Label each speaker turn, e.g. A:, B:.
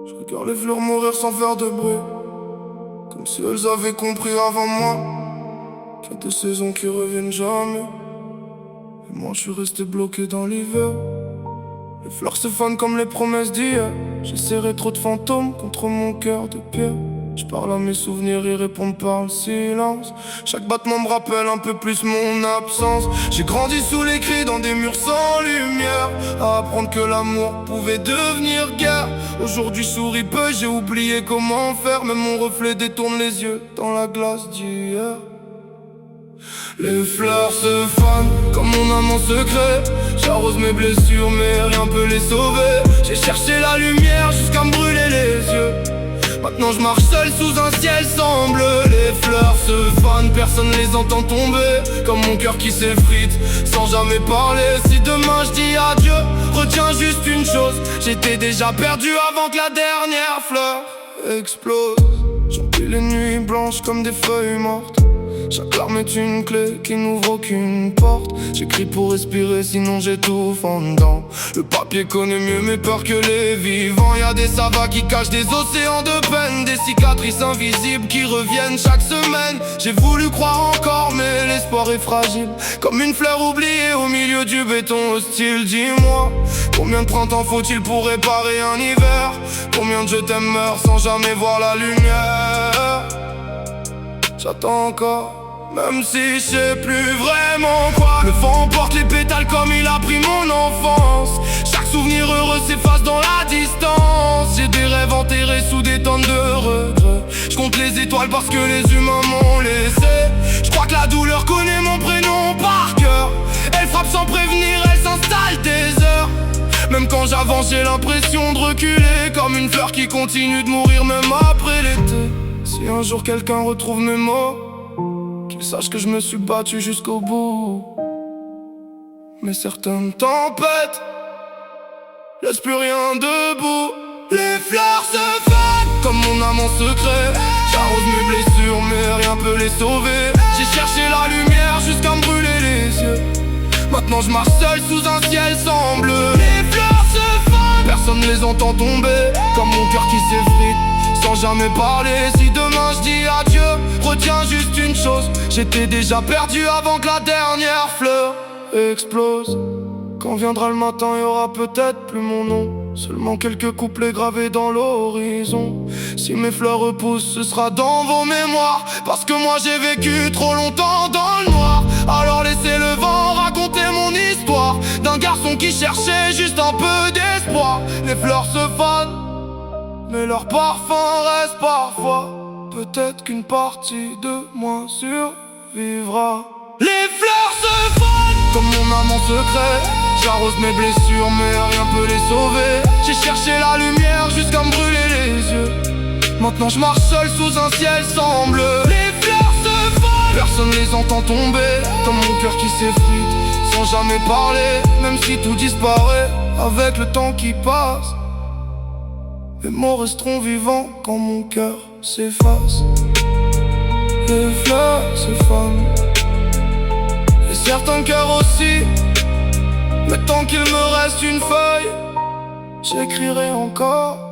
A: Je regarde les fleurs mourir sans faire de bruit, comme si elles avaient compris avant moi qu'il y a des saisons qui reviennent jamais. Et moi je suis resté bloqué dans l'hiver. Les fleurs se fanent comme les promesses d'hier. J'ai serré trop de fantômes contre mon cœur de pierre. Je parle à mes souvenirs, ils répondent par le silence. Chaque battement me rappelle un peu plus mon absence. J'ai grandi sous les cris dans des murs sans lumière, à apprendre que l'amour pouvait devenir guerre. Aujourd'hui je souris peu, j'ai oublié comment faire. Même mon reflet détourne les yeux dans la glace d'hier. Les fleurs se fanent comme mon âme en secret. J'arrose mes blessures mais rien peut les sauver. J'ai cherché la lumière jusqu'à me brûler les yeux. Maintenant je marche seul sous un ciel sans bleu. Les fleurs se fanent, personne les entend tomber, comme mon cœur qui s'effrite sans jamais parler. Si demain je dis adieu, retiens juste une chose: j'étais déjà perdu avant que la dernière fleur explose. J'emplis les nuits blanches comme des feuilles mortes. Chaque larme est une clé qui n'ouvre aucune porte. J'écris pour respirer, sinon j'étouffe en dedans. Le papier connaît mieux mes peurs que les vivants. Y'a des savas qui cachent des océans de peine, des cicatrices invisibles qui reviennent chaque semaine. J'ai voulu croire encore mais l'espoir est fragile, comme une fleur oubliée au milieu du béton hostile. Dis-moi, combien de printemps faut-il pour réparer un hiver? Combien de je t'aime meurent sans jamais voir la lumière? J'attends encore, même si je sais plus vraiment quoi. Le vent porte les pétales comme il a pris mon enfance. Chaque souvenir heureux s'efface dans la distance. J'ai des rêves enterrés sous des tonnes de regrets. Je compte les étoiles parce que les humains m'ont laissé. Je crois que la douleur connaît mon prénom par cœur. Elle frappe sans prévenir, elle s'installe des heures. Même quand j'avance j'ai l'impression de reculer, comme une fleur qui continue de mourir même après l'été. Si un jour quelqu'un retrouve mes mots, qu'il sache que je me suis battu jusqu'au bout. Mais certaines tempêtes laissent plus rien debout. Les fleurs se fanent comme mon âme en secret. J'arrose mes blessures mais rien peut les sauver. J'ai cherché la lumière jusqu'à me brûler les yeux. Maintenant je marche seul sous un ciel sans bleu. Les fleurs se fanent, personne ne les entend tomber, comme mon cœur qui s'effrite sans jamais parler. Si demain je dis adieu, retiens juste une chose: j'étais déjà perdu avant que la dernière fleur explose. Quand viendra le matin, il y aura peut-être plus mon nom, seulement quelques couplets gravés dans l'horizon. Si mes fleurs repoussent, ce sera dans vos mémoires, parce que moi j'ai vécu trop longtemps dans le noir. Alors laissez le vent raconter mon histoire, d'un garçon qui cherchait juste un peu d'espoir. Les fleurs se fanent mais leur parfum reste parfois. Peut-être qu'une partie de moi survivra. Les fleurs se fanent comme mon âme en secret. J'arrose mes blessures mais rien peut les sauver. J'ai cherché la lumière jusqu'à me brûler les yeux. Maintenant je marche seul sous un ciel sans bleu. Les fleurs se fanent, personne les entend tomber, comme mon cœur qui s'effrite sans jamais parler. Même si tout disparaît avec le temps qui passe, les mots resteront vivants quand mon cœur s'efface. Les fleurs se fanent, et certains cœurs aussi. Mais tant qu'il me reste une feuille, j'écrirai encore.